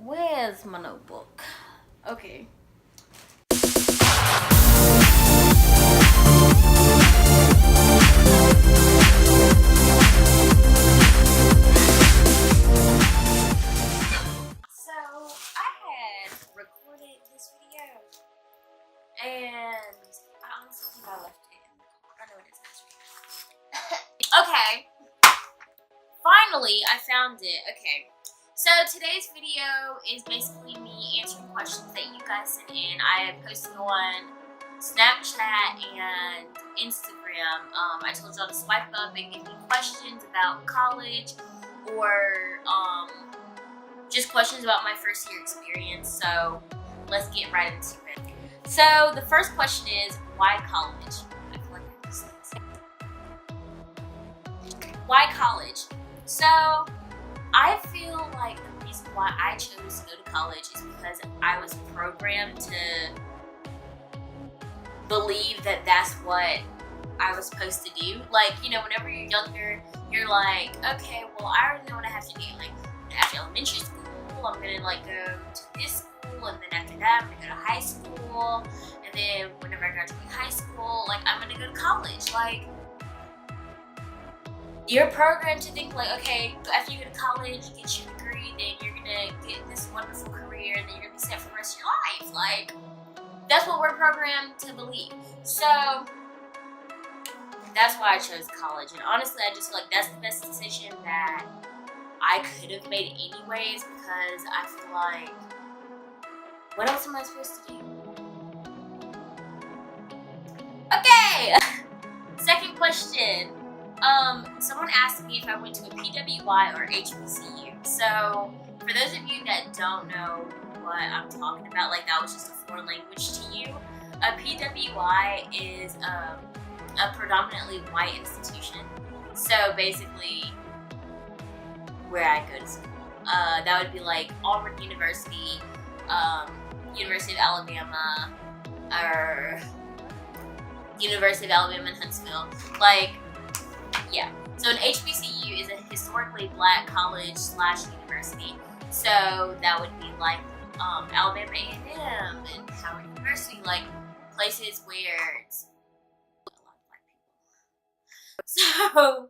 Where's my notebook? Okay. So I had recorded this video, and I honestly think I left it in the car. I know it is actually. Okay. Finally, I found it. Okay. So today's video is basically me answering questions that you guys sent in. I posted on Snapchat and Instagram. I told y'all to swipe up and give me questions about college or just questions about my first year experience. So let's get right into it. So the first question is, why college? I feel like I just said this. Why college? So I feel like the reason why I chose to go to college is because I was programmed to believe that that's what I was supposed to do. Like, you know, whenever you're younger, you're like, okay, well, I already know what I have to do. Like, after elementary school, I'm gonna like go to this school, and then after that, I'm gonna go to high school, and then whenever I graduate high school, like, I'm gonna go to college. Like, you're programmed to think like, okay, after you go to college, you get your degree, then you're gonna get this wonderful career, and then you're gonna be set for the rest of your life. Like, that's what we're programmed to believe. So that's why I chose college. And honestly, I just feel like that's the best decision that I could have made anyways, because I feel like, what else am I supposed to do? Okay. Second question. Someone asked me if I went to a PWI or HBCU. So for those of you that don't know what I'm talking about, like, that was just a foreign language to you, a PWI is a predominantly white institution. So basically, where I go to school, that would be like Auburn University, University of Alabama, or University of Alabama in Huntsville. Like, yeah. So an HBCU is a historically black college / university. So that would be like Alabama A&M and Howard University, like places where it's a lot of black people. So,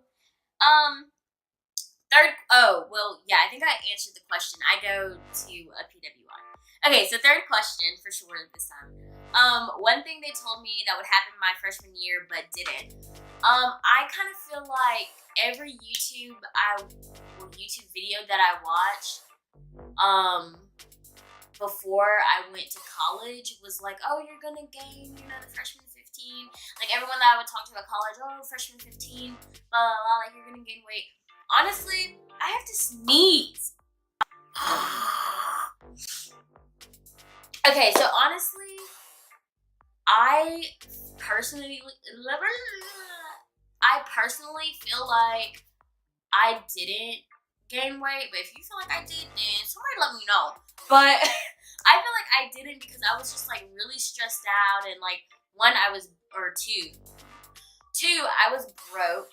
I think I answered the question. I go to a PWI. Okay, so third question for sure this time. One thing they told me that would happen my freshman year but didn't. I kind of feel like every YouTube video that I watched, before I went to college was like, oh, you're gonna gain, the freshman 15. Like, everyone that I would talk to about college, oh, freshman 15, blah, blah, blah, like, you're gonna gain weight. Honestly, I have to sneeze. Okay, so honestly, I personally feel like I didn't gain weight, but if you feel like I did, then somebody let me know. But I feel like I didn't because I was just like really stressed out, and like two, I was broke.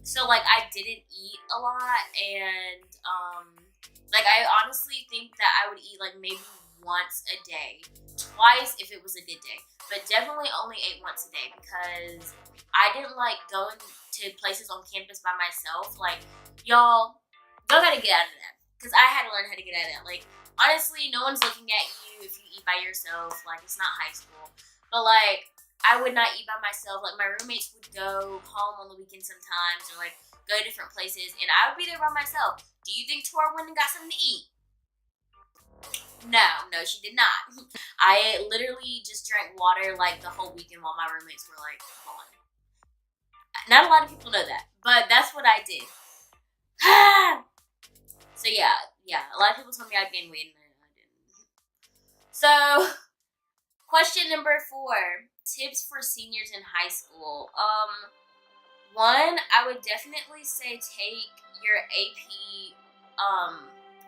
So like I didn't eat a lot, and like I honestly think that I would eat like maybe once a day, twice if it was a good day, but definitely only ate once a day because I didn't like going to places on campus by myself. Like, y'all gotta get out of that, because I had to learn how to get out of that. Like, honestly, no one's looking at you if you eat by yourself. Like, it's not high school, but like, I would not eat by myself. Like, my roommates would go home on the weekend sometimes, or like go to different places, and I would be there by myself. Do you think Tora went and got something to eat? No, she did not. I literally just drank water like the whole weekend while my roommates were like gone. Not a lot of people know that, but that's what I did. So yeah, a lot of people told me I'd gain weight, and I didn't. So, question number 4. Tips for seniors in high school. One, I would definitely say take your AP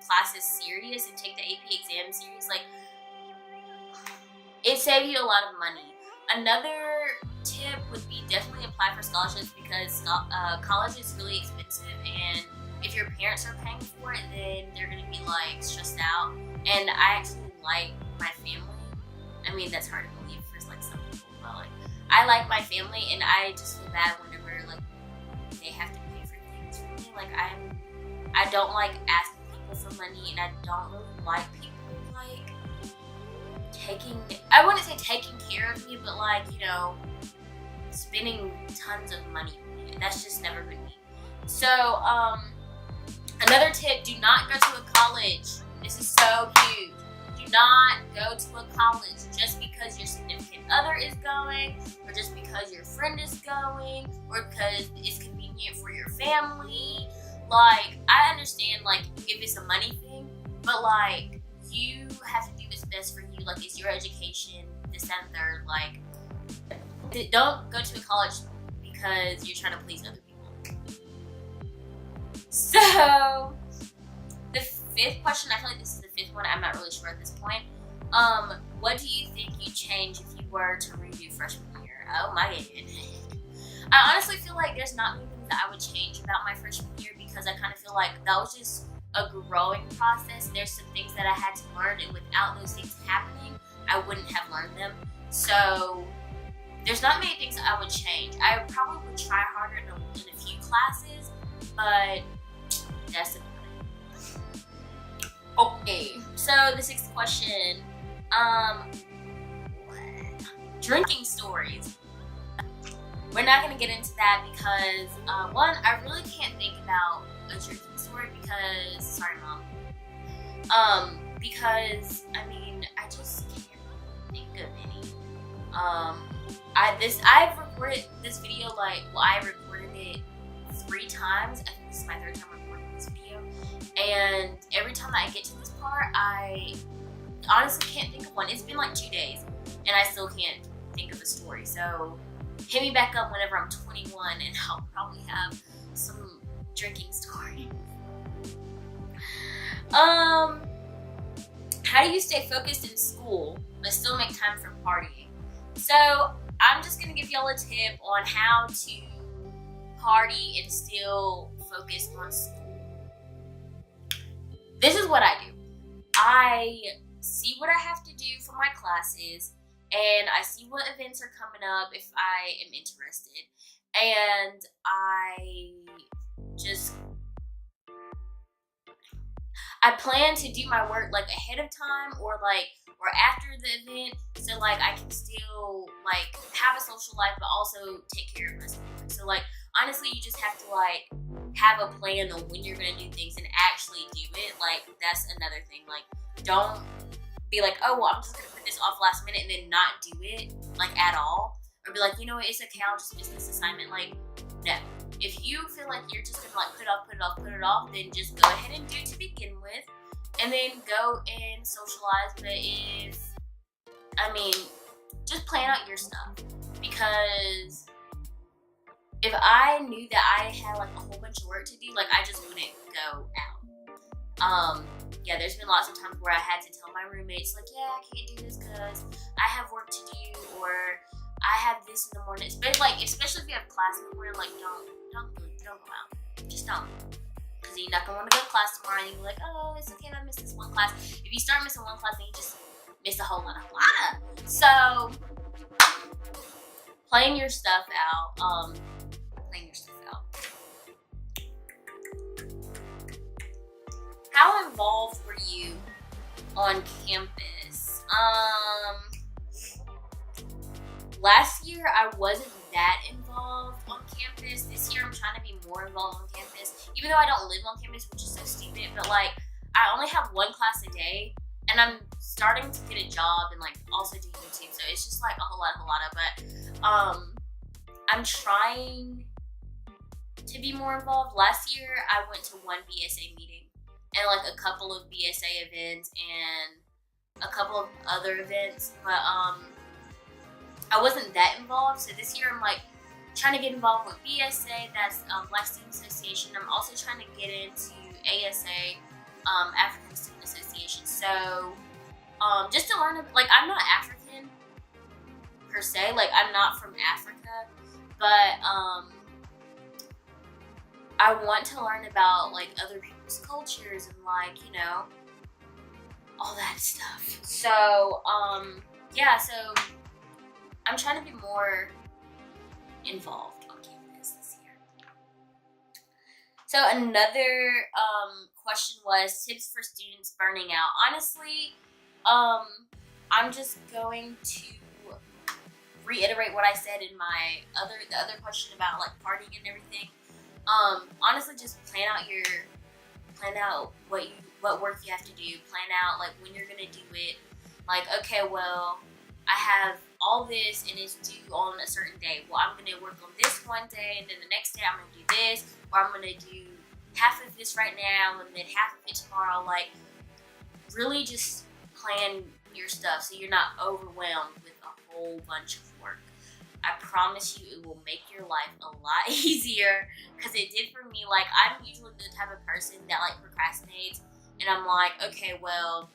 classes serious and take the AP exam serious. Like, it saves you a lot of money. Another tip would be definitely apply for scholarships, because college is really expensive, and if your parents are paying for it, then they're gonna be like stressed out. And I actually like my family. I mean, that's hard to believe for like some people, but like I like my family, and I just feel bad whenever like they have to pay for things for me. Like I don't like asking people for money, and I don't really like people like I wouldn't say taking care of me, but like, you know, spending tons of money on me. That's just never been me. So, another tip, do not go to a college. This is so huge. Do not go to a college just because your significant other is going, or just because your friend is going, or because it's convenient for your family. Like, I understand, like, if it's a money thing, but like, you have to do what's best for you. Like, it's your education, this, that, and third. Like, don't go to a college because you're trying to please other people. So, the fifth question, I feel like this is the fifth one. I'm not really sure at this point. What do you think you'd change if you were to redo freshman year? Oh my goodness. I honestly feel like there's not many things that I would change about my freshman year, because I kind of feel like that was just a growing process. There's some things that I had to learn, and without those things happening, I wouldn't have learned them. So there's not many things that I would change. I probably would try harder in a few classes, but that's about it. Okay, so the sixth question, drinking stories. We're not gonna get into that because one, I really can't think about a drinking story because, sorry mom, because I mean, I just can't think of any. I've recorded this video, like, well, I recorded it 3 times. I think this is my 3rd time recording this video, and every time that I get to this part, I honestly can't think of one. It's been like 2 days, and I still can't think of a story. So hit me back up whenever I'm 21, and I'll probably have some drinking stories. How do you stay focused in school but still make time for partying? So I'm just gonna give y'all a tip on how to party and still focus on school. This is what I do. I see what I have to do for my classes, and I see what events are coming up if I am interested, and I plan to do my work like ahead of time or after the event, so like I can still like have a social life but also take care of myself. So like honestly, you just have to like have a plan on when you're gonna do things and actually do it. Like that's another thing. Like don't be like, oh well, I'm just gonna put this off last minute and then not do it like at all, or be like, you know what, it's okay, I'll just miss this assignment. Like no. If you feel like you're just gonna like put it off, then just go ahead and do it to begin with, and then go and socialize. But just plan out your stuff, because if I knew that I had like a whole bunch of work to do, like I just wouldn't go out. Yeah, there's been lots of times where I had to tell my roommates like, yeah, I can't do this because I have work to do, or I have this in the morning. But like, especially if you have class in the morning, like don't go out. Just don't. Because you're not gonna want to go to class tomorrow and you'll be like, oh, it's okay if I miss this one class. If you start missing one class, then you just miss a whole lot of class. So plan your stuff out. How involved were you on campus? Last year I wasn't that involved on campus. This year I'm trying to be more involved on campus, even though I don't live on campus, which is so stupid. But like, I only have 1 class a day, and I'm starting to get a job and like also do YouTube, so it's just like a whole lot. But I'm trying to be more involved. Last year I went to 1 BSA meeting and like a couple of BSA events and a couple of other events, but I wasn't that involved. So this year I'm like trying to get involved with BSA, that's Black Student Association. I'm also trying to get into ASA, African Student Association. So just to learn, like I'm not African per se, like I'm not from Africa, but I want to learn about like other people's cultures and like, you know, all that stuff. So, yeah, so I'm trying to be more involved on campus this year. So another question was tips for students burning out. Honestly, I'm just going to reiterate what I said in my the other question about like partying and everything. Honestly, just plan out what work you have to do. Plan out like when you're gonna do it. Like, okay, well, I have all this and it's due on a certain day. Well, I'm gonna work on this one day, and then the next day I'm gonna do this, or I'm gonna do half of this right now and then half of it tomorrow. Like, really just plan your stuff so you're not overwhelmed with a whole bunch of work. I promise you it will make your life a lot easier, because it did for me. Like, I'm usually the type of person that like procrastinates, and I'm like, okay, well,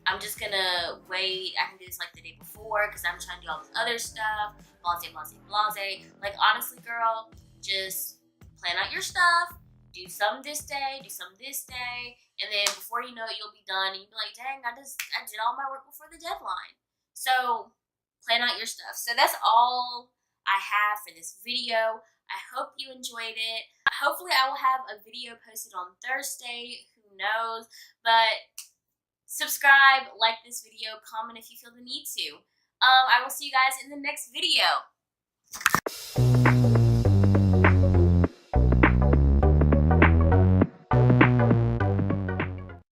I'm just gonna wait. I can do this like the day before because I'm trying to do all this other stuff. Blase, blase, blase. Like, honestly, girl, just plan out your stuff. Do some this day, do some this day, and then before you know it, you'll be done, and you'll be like, dang, I did all my work before the deadline. So plan out your stuff. So that's all I have for this video. I hope you enjoyed it. Hopefully I will have a video posted on Thursday. Who knows? But subscribe, like this video, comment if you feel the need to. I will see you guys in the next video.